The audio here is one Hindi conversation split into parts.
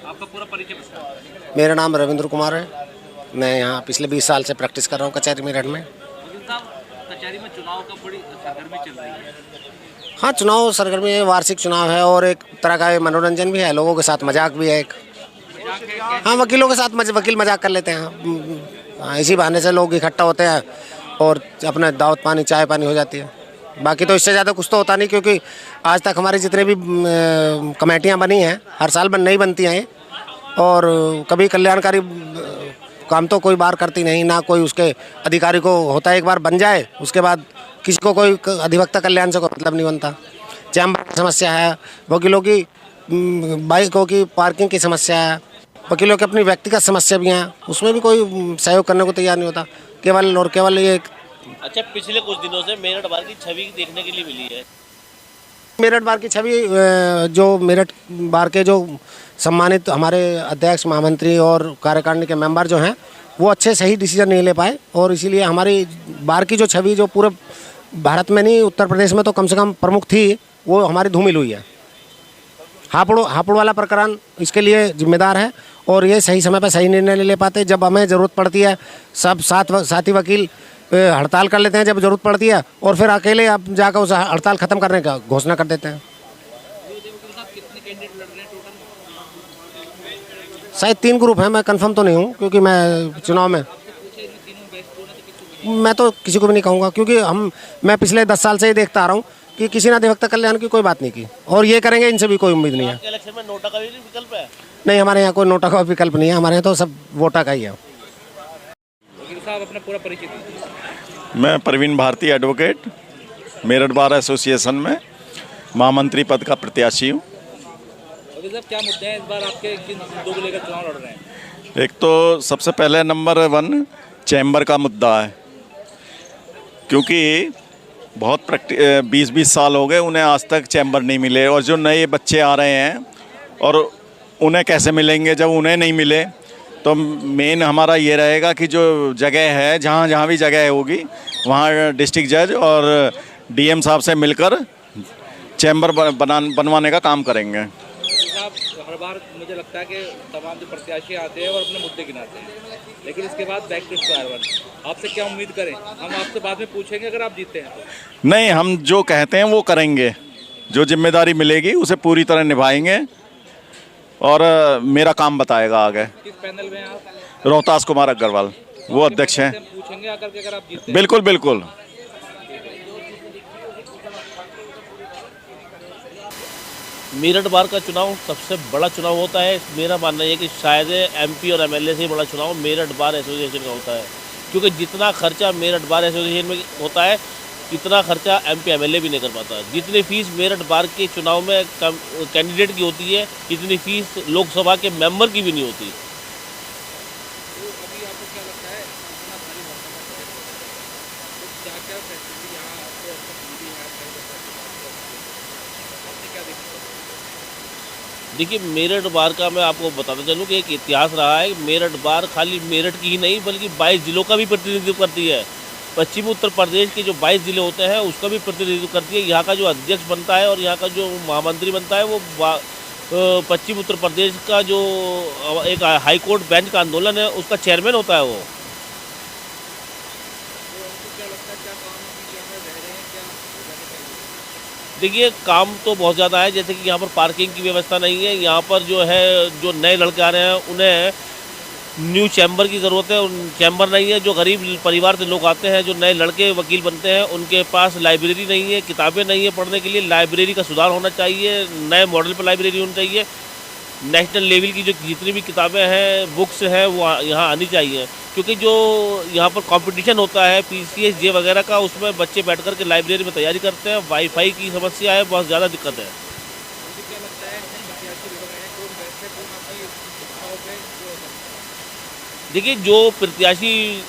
आपका पूरा परिचय बताएं। मेरा नाम रविंद्र कुमार है। मैं यहाँ पिछले 20 साल से प्रैक्टिस कर रहा हूँ कचहरी मेरठ में। वकील साहब, कचहरी में चुनाव का बड़ी सरगर्मी चल रही है। हाँ, चुनाव सरगर्मी है, वार्षिक चुनाव है और एक तरह का ये मनोरंजन भी है, लोगों के साथ मजाक भी है एक। मजाक है हाँ, वकीलों के साथ वकील मजाक कर लेते हैं। हाँ, इसी बहाने से लोग इकट्ठा होते हैं और अपना दावत पानी चाय पानी हो जाती है। बाकी तो इससे ज़्यादा कुछ तो होता नहीं, क्योंकि आज तक हमारी जितने भी कमेटियाँ बनी हैं हर साल नहीं बनती हैं, और कभी कल्याणकारी काम तो कोई बार करती नहीं, ना कोई उसके अधिकारी को होता है एक बार बन जाए उसके बाद किसी को कोई अधिवक्ता कल्याण से कोई मतलब नहीं बनता। चैम्बर की समस्या है, वकीलों की बाइकों की पार्किंग की समस्या है, वकीलों की अपनी व्यक्तिगत समस्या भी हैं, उसमें भी कोई सहयोग करने को तैयार नहीं होता। केवल ये अच्छा, पिछले कुछ दिनों से मेरठ बार की छवि देखने के लिए मिली है। मेरठ बार की छवि, जो मेरठ बार के जो सम्मानित हमारे अध्यक्ष, महामंत्री और कार्यकारिणी के मेंबर जो हैं, वो अच्छे सही डिसीजन नहीं ले पाए, और इसीलिए हमारी बार की जो छवि जो पूरे भारत में नहीं, उत्तर प्रदेश में तो कम से कम प्रमुख थी, वो हमारी धूमिल हुई है। हापुड़ वाला प्रकरण इसके लिए जिम्मेदार है, और ये सही समय पर सही निर्णय नहीं ले पाते। जब हमें ज़रूरत पड़ती है सब साथी वकील हड़ताल कर लेते हैं जब ज़रूरत पड़ती है, और फिर अकेले आप जाकर उस हड़ताल ख़त्म करने का घोषणा कर देते हैं। शायद 3 ग्रुप हैं, मैं कंफर्म तो नहीं हूँ, क्योंकि मैं चुनाव में मैं तो किसी को भी नहीं कहूँगा, क्योंकि मैं पिछले 10 साल से ही देखता आ रहा हूँ कि किसी ने अधिवक्ता कल्याण की कोई बात नहीं की, और ये करेंगे इनसे भी कोई उम्मीद नहीं है। इलेक्शन में नोटा का भी विकल्प है? नहीं, हमारे यहाँ कोई नोटा का विकल्प नहीं है, हमारे यहाँ तो सब वोटा का ही है। वकील साहब, अपना पूरा परिचय दीजिए। मैं Praveen Bharati advocate, Meerut bar association में महामंत्री पद का प्रत्याशी हूँ। वकील साहब, क्या मुद्दे हैं इस बार आपके, किन मुद्दों को लेकर चुनाव लड़ रहे हैं? एक तो सबसे पहले नंबर 1 चैम्बर का मुद्दा है, क्योंकि बहुत 20-20 साल हो गए उन्हें आज तक चैम्बर नहीं मिले, और जो नए बच्चे आ रहे हैं और उन्हें कैसे मिलेंगे जब उन्हें नहीं मिले। तो मेन हमारा ये रहेगा कि जो जगह है, जहाँ भी जगह होगी वहाँ डिस्ट्रिक्ट जज और डीएम साहब से मिलकर चैम्बर बनवाने का काम करेंगे। साहब, हर बार मुझे लगता है कि तमाम जो प्रत्याशी आते हैं और अपने मुद्दे गिनाते हैं, लेकिन इसके बाद बैक टू स्क्वायर वन। आपसे क्या उम्मीद करें? हम आपसे बाद में पूछेंगे अगर आप जीते हैं तो। नहीं, हम जो कहते हैं वो करेंगे, जो जिम्मेदारी मिलेगी उसे पूरी तरह निभाएंगे, और मेरा काम बताएगा आगे। किस पैनल में आप? रोहतास कुमार अग्रवाल, वो अध्यक्ष हैं। पूछेंगे आकर के अगर आप जीते। बिल्कुल बिल्कुल। मेरठ बार का चुनाव सबसे बड़ा चुनाव होता है। मेरा मानना है कि शायद एमपी और एमएलए से बड़ा चुनाव मेरठ बार एसोसिएशन का होता है, क्योंकि जितना खर्चा मेरठ बार एसोसिएशन में होता है इतना खर्चा एमपी एमएलए भी नहीं कर पाता। जितनी फीस मेरठ बार के चुनाव में कैंडिडेट की होती है, इतनी फीस लोकसभा के मेंबर की भी नहीं होती। देखिए, मेरठ बार का मैं आपको बताता चलूँ कि एक इतिहास रहा है। मेरठ बार खाली मेरठ की ही नहीं बल्कि 22 जिलों का भी प्रतिनिधित्व करती है। पश्चिमी उत्तर प्रदेश के जो 22 ज़िले होते हैं उसका भी प्रतिनिधित्व करती है। यहाँ का जो अध्यक्ष बनता है और यहाँ का जो महामंत्री बनता है वो पश्चिम उत्तर प्रदेश का जो एक हाई कोर्ट बेंच का आंदोलन है उसका चेयरमैन होता है वो। देखिए, काम तो बहुत ज़्यादा है, जैसे कि यहाँ पर पार्किंग की व्यवस्था नहीं है। यहाँ पर जो है, जो नए लड़के आ रहे हैं उन्हें न्यू चैम्बर की ज़रूरत है, उन चैम्बर नहीं है। जो गरीब परिवार से लोग आते हैं, जो नए लड़के वकील बनते हैं, उनके पास लाइब्रेरी नहीं है, किताबें नहीं है पढ़ने के लिए। लाइब्रेरी का सुधार होना चाहिए, नए मॉडल पर लाइब्रेरी होनी चाहिए। नेशनल लेवल की जो जितनी भी किताबें हैं, बुक्स हैं, वो यहाँ आनी चाहिए, क्योंकि जो यहाँ पर कंपटीशन होता है पीसीएस जे वगैरह का, उसमें बच्चे बैठ कर के लाइब्रेरी में तैयारी करते हैं। वाईफाई की समस्या है, बहुत ज़्यादा दिक्कत है। देखिए, जो प्रत्याशी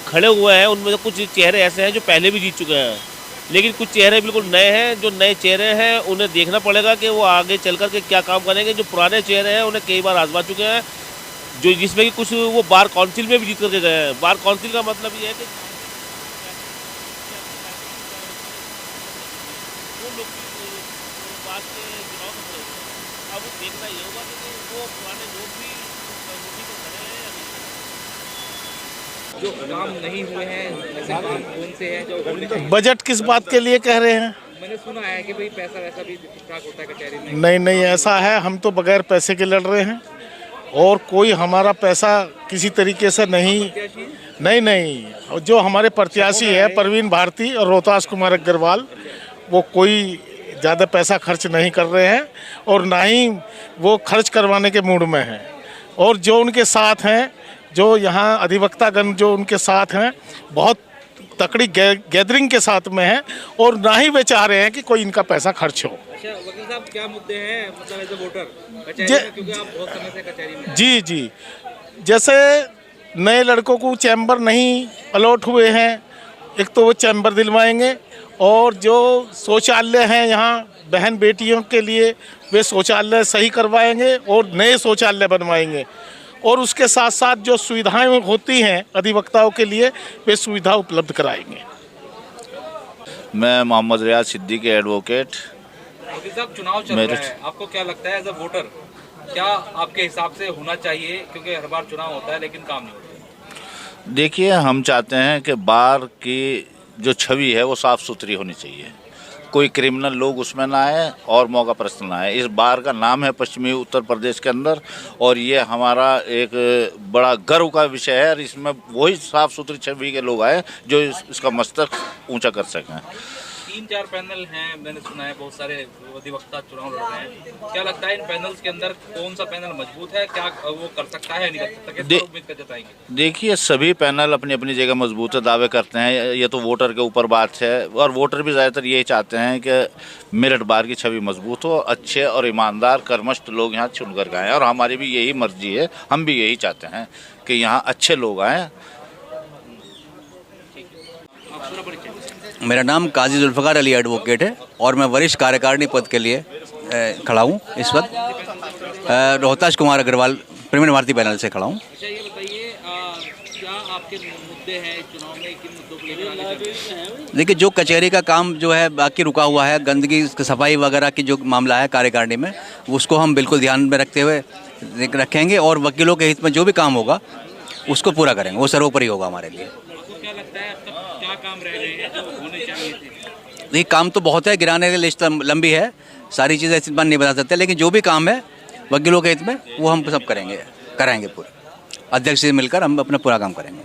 खड़े हुए हैं उनमें से कुछ चेहरे ऐसे हैं जो पहले भी जीत चुके हैं, लेकिन कुछ चेहरे बिल्कुल नए हैं। जो नए चेहरे हैं उन्हें देखना पड़ेगा कि वो आगे चल कर के क्या काम करेंगे। जो पुराने चेहरे हैं उन्हें कई बार आजमा चुके हैं, जो जिसमें कि कुछ वो बार काउंसिल में भी जीत करके गए हैं। बार काउंसिल का मतलब ये है कि वो लोग बात के चुनाव में, अब देखना ये होगा कि वो पुराने लोग जो काम नहीं हुए हैं ऐसे काम कौन से हैं जो होने चाहिए? बजट किस बात के लिए कह रहे हैं? मैंने सुना है कि भाई पैसा वैसा भी ठीक ठाक होता है कचहरी में। नहीं नहीं, ऐसा है, हम तो बगैर पैसे के लड़ रहे हैं और कोई हमारा पैसा किसी तरीके से नहीं, जो हमारे प्रत्याशी है परवीन भारती और रोहतास कुमार अग्रवाल, वो कोई ज़्यादा पैसा खर्च नहीं कर रहे हैं और ना ही वो खर्च करवाने के मूड में हैं। और जो उनके साथ हैं, जो यहाँ अधिवक्तागण जो उनके साथ हैं, बहुत तकड़ी गैदरिंग के साथ में हैं और ना ही वे चाह रहे हैं कि कोई इनका पैसा खर्च हो। अच्छा वकील साहब, क्या मुद्दे हैं मतलब एज ए वोटर कचहरी में, क्योंकि आप बहुत समय से कचहरी में? जी, जैसे नए लड़कों को चैम्बर नहीं अलॉट हुए हैं, एक तो वो चैम्बर दिलवाएंगे और जो शौचालय हैं यहाँ बहन बेटियों के लिए, वे शौचालय सही करवाएंगे और नए शौचालय बनवाएंगे और उसके साथ साथ जो सुविधाएं होती हैं अधिवक्ताओं के लिए, वे सुविधा उपलब्ध कराएंगे। मैं मोहम्मद रियाज सिद्दीकी एडवोकेट। वकील साहब, चुनाव चल रहा है, आपको क्या लगता है एज अ वोटर क्या आपके हिसाब से होना चाहिए? क्योंकि हर बार चुनाव होता है लेकिन काम नहीं होता। देखिए, हम चाहते हैं कि बार की जो छवि है वो साफ़ सुथरी होनी चाहिए, कोई क्रिमिनल लोग उसमें ना आए और मौका प्रस्त ना आए। इस बार का नाम है पश्चिमी उत्तर प्रदेश के अंदर और ये हमारा एक बड़ा गर्व का विषय है और इसमें वही साफ़ सुथरी छवि के लोग आए जो इसका मस्तक ऊंचा कर सकें। 3-4 पैनल हैं, मैंने सुना है बहुत सारे अधिवक्ता चुनाव लड़ रहे हैं। क्या लगता है इन पैनल्स के अंदर कौन सा पैनल मजबूत है, क्या वो कर सकता है, नहीं कर सकता, कैसे उम्मीद कर जताएंगे? देखिए, सभी पैनल अपनी अपनी जगह मजबूत दावे करते हैं, ये तो वोटर के ऊपर बात है और वोटर भी ज़्यादातर यही चाहते हैं कि मेरठ बार की छवि मजबूत हो, अच्छे और ईमानदार कर्मठ लोग यहाँ चुन कर आएँ और हमारी भी यही मर्जी है, हम भी यही चाहते हैं कि यहाँ अच्छे लोग आएँ। मेरा नाम काजी जुल्फ़िकार अली एडवोकेट है और मैं वरिष्ठ कार्यकारिणी पद के लिए खड़ा हूँ इस वक्त। रोहतास कुमार अग्रवाल प्रवीण भारती पैनल से खड़ा हूँ। अच्छा ये बताइए, क्या आपके मुद्दे हैं चुनाव में, किन मुद्दों को लेकर आगे चल रहे हैं? देखिए, जो कचहरी का काम जो है बाकी रुका हुआ है, गंदगी सफाई वगैरह की जो मामला है कार्यकारिणी में, उसको हम बिल्कुल ध्यान में रखते हुए रखेंगे और वकीलों के हित में जो भी काम होगा उसको पूरा करेंगे, वो सर्वोपरि होगा हमारे लिए। आपको क्या लगता है अब तक क्या काम रह गए हैं जो होने चाहिए थे? ये काम तो बहुत है, गिराने की लिस्ट लंबी है, सारी चीज़ें इस बार नहीं बता सकते, लेकिन जो भी काम है वकीलों के हित में वो हम सब कराएंगे पूरे। अध्यक्ष से मिलकर हम अपना पूरा काम करेंगे।